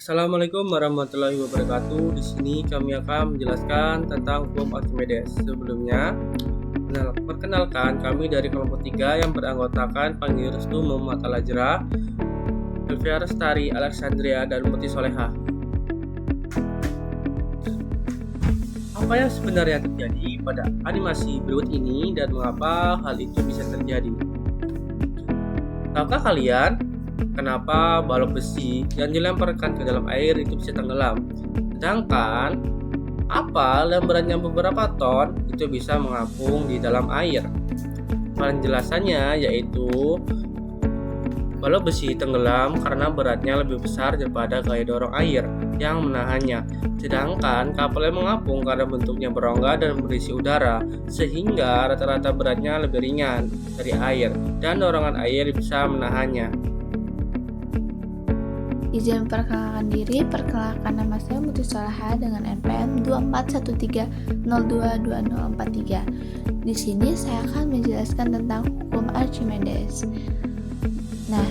Assalamualaikum warahmatullahi wabarakatuh. Di sini kami akan menjelaskan tentang hukum Archimedes. Sebelumnya, perkenalkan kami dari kelompok 3 yang beranggotakan Panggil Restu Muhammad Al-Ajra, Elvia Restari, Alexandria, dan Muti Soleha. Apa yang sebenarnya terjadi pada animasi berikut ini dan mengapa hal itu bisa terjadi? Tahukah kalian kenapa balok besi yang dilemparkan ke dalam air itu bisa tenggelam, sedangkan kapal yang beratnya beberapa ton itu bisa mengapung di dalam air? Penjelasannya yaitu balok besi tenggelam karena beratnya lebih besar daripada gaya dorong air yang menahannya, sedangkan kapal yang mengapung karena bentuknya berongga dan berisi udara, sehingga rata-rata beratnya lebih ringan dari air dan dorongan air bisa menahannya. Izin memperkenalkan diri, perkenalkan nama saya Muti Soleha dengan NPM 2413022043. Di sini saya akan menjelaskan tentang hukum Archimedes. Nah,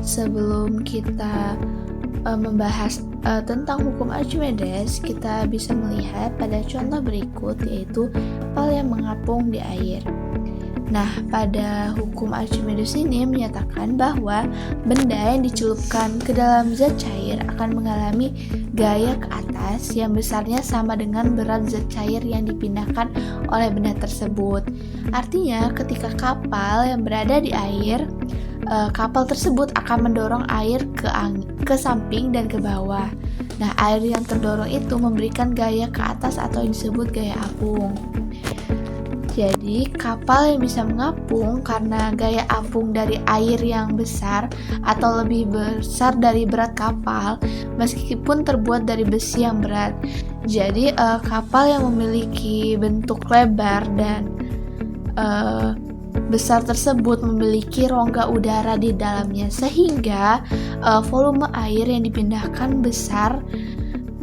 sebelum kita membahas tentang hukum Archimedes, kita bisa melihat pada contoh berikut, yaitu kapal yang mengapung di air. Nah, pada hukum Archimedes ini menyatakan bahwa benda yang dicelupkan ke dalam zat cair akan mengalami gaya ke atas yang besarnya sama dengan berat zat cair yang dipindahkan oleh benda tersebut. Artinya, ketika kapal yang berada di air, kapal tersebut akan mendorong air ke samping dan ke bawah. Nah, air yang terdorong itu memberikan gaya ke atas atau yang disebut gaya apung. Jadi, kapal yang bisa mengapung karena gaya apung dari air yang besar atau lebih besar dari berat kapal, meskipun terbuat dari besi yang berat. Jadi, kapal yang memiliki bentuk lebar dan besar tersebut memiliki rongga udara di dalamnya, sehingga volume air yang dipindahkan besar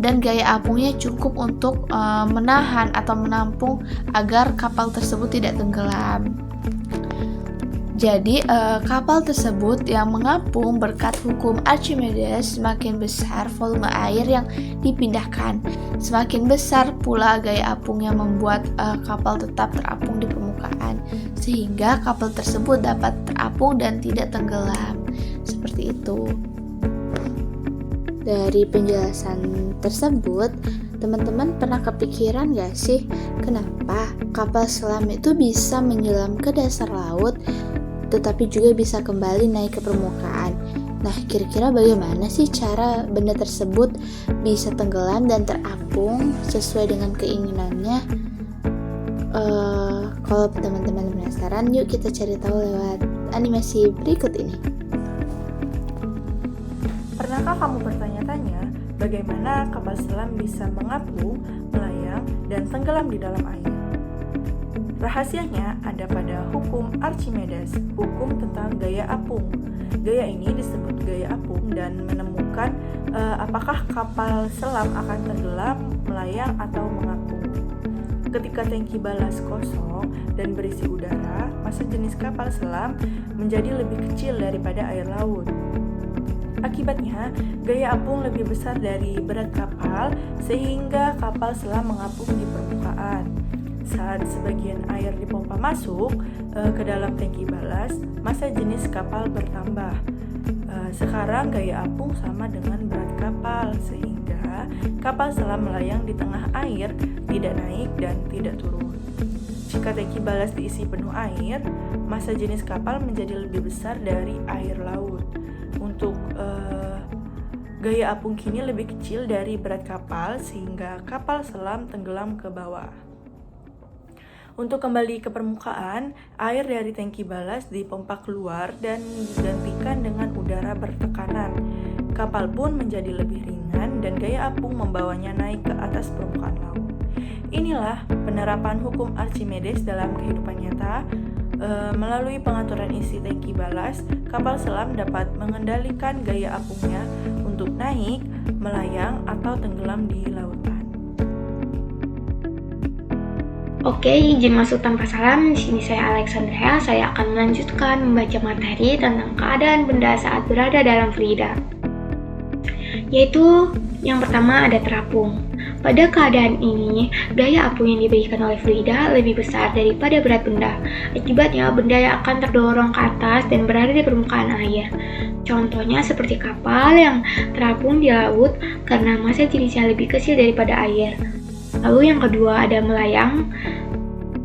dan gaya apungnya cukup untuk menahan atau menampung agar kapal tersebut tidak tenggelam. Jadi, kapal tersebut yang mengapung berkat hukum Archimedes, semakin besar volume air yang dipindahkan, semakin besar pula gaya apung yang membuat kapal tetap terapung di permukaan, sehingga kapal tersebut dapat terapung dan tidak tenggelam. Seperti itu. Dari penjelasan tersebut, teman-teman pernah kepikiran gak sih kenapa kapal selam itu bisa menyelam ke dasar laut tetapi juga bisa kembali naik ke permukaan? Nah, kira-kira bagaimana sih cara benda tersebut bisa tenggelam dan terapung sesuai dengan keinginannya? Kalau teman-teman penasaran, yuk kita cari tahu lewat animasi berikut ini. Pernahkah kamu bertanya-tanya bagaimana kapal selam bisa mengapung, melayang, dan tenggelam di dalam air? Rahasianya ada pada hukum Archimedes, hukum tentang gaya apung. Gaya ini disebut gaya apung dan menemukan apakah kapal selam akan tenggelam, melayang, atau mengapung. Ketika tangki balas kosong dan berisi udara, massa jenis kapal selam menjadi lebih kecil daripada air laut. Akibatnya, gaya apung lebih besar dari berat kapal sehingga kapal selam mengapung di permukaan. Saat sebagian air dipompa masuk ke dalam tangki balas, massa jenis kapal bertambah. Sekarang gaya apung sama dengan berat kapal sehingga kapal selam melayang di tengah air, tidak naik dan tidak turun. Jika tangki balas diisi penuh air, massa jenis kapal menjadi lebih besar dari air laut. Untuk gaya apung kini lebih kecil dari berat kapal sehingga kapal selam tenggelam ke bawah. Untuk kembali ke permukaan, air dari tangki balas dipompa keluar dan digantikan dengan udara bertekanan. Kapal pun menjadi lebih ringan dan gaya apung membawanya naik ke atas permukaan laut. Inilah penerapan hukum Archimedes dalam kehidupan nyata. Melalui pengaturan isi tangki balas, kapal selam dapat mengendalikan gaya apungnya untuk naik, melayang, atau tenggelam di lautan. Oke, izin masuk tanpa salam. Di sini saya Alexandria. Saya akan melanjutkan membaca materi tentang keadaan benda saat berada dalam fluida. yaitu yang pertama ada terapung. Pada keadaan ini, daya apung yang diberikan oleh fluida lebih besar daripada berat benda. Akibatnya, benda yang akan terdorong ke atas dan berada di permukaan air. Contohnya seperti kapal yang terapung di laut karena massa jenisnya lebih kecil daripada air. Lalu yang kedua ada melayang.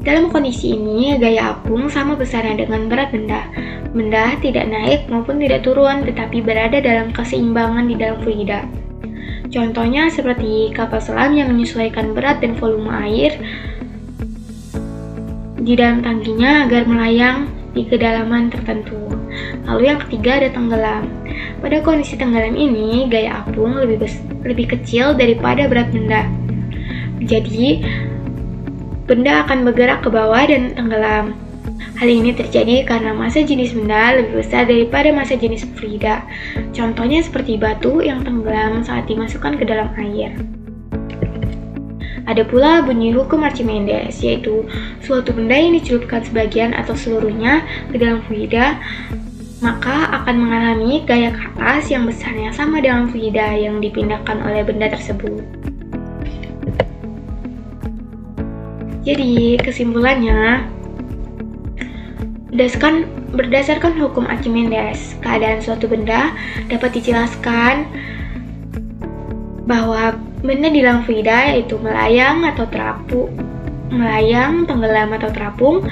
Dalam kondisi ini, gaya apung sama besarnya dengan berat benda. Benda tidak naik maupun tidak turun, tetapi berada dalam keseimbangan di dalam fluida. Contohnya seperti kapal selam yang menyesuaikan berat dan volume air di dalam tangkinya agar melayang di kedalaman tertentu. Lalu yang ketiga ada tenggelam. Pada kondisi tenggelam ini, gaya apung lebih kecil daripada berat benda. Jadi, benda akan bergerak ke bawah dan tenggelam. Hal ini terjadi karena massa jenis benda lebih besar daripada massa jenis fluida. Contohnya seperti batu yang tenggelam saat dimasukkan ke dalam air. Ada pula bunyi hukum Archimedes, yaitu suatu benda yang dicelupkan sebagian atau seluruhnya ke dalam fluida, maka akan mengalami gaya ke atas yang besarnya sama dengan fluida yang dipindahkan oleh benda tersebut. Jadi, kesimpulannya, berdasarkan hukum Archimedes, keadaan suatu benda dapat dijelaskan bahwa benda di dalam fluida yaitu melayang, tenggelam atau terapung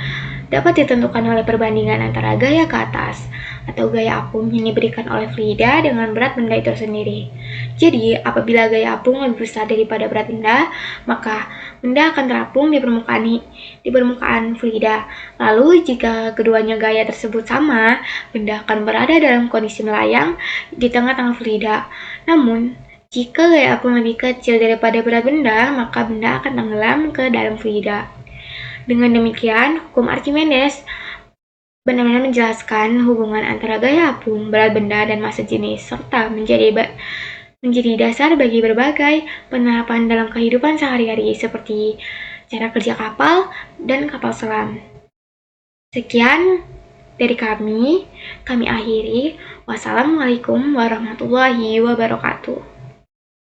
dapat ditentukan oleh perbandingan antara gaya ke atas atau gaya apung yang diberikan oleh fluida dengan berat benda itu sendiri. Jadi, apabila gaya apung lebih besar daripada berat benda, maka benda akan terapung di permukaan fluida. Lalu, jika keduanya gaya tersebut sama, benda akan berada dalam kondisi melayang di tengah-tengah fluida. Namun, jika gaya apung lebih kecil daripada berat benda, maka benda akan tenggelam ke dalam fluida. Dengan demikian, hukum Archimedes benar-benar menjelaskan hubungan antara gaya apung, berat benda, dan massa jenis, serta menjadi dasar bagi berbagai penerapan dalam kehidupan sehari-hari seperti cara kerja kapal dan kapal selam. Sekian dari kami akhiri. Wassalamualaikum warahmatullahi wabarakatuh.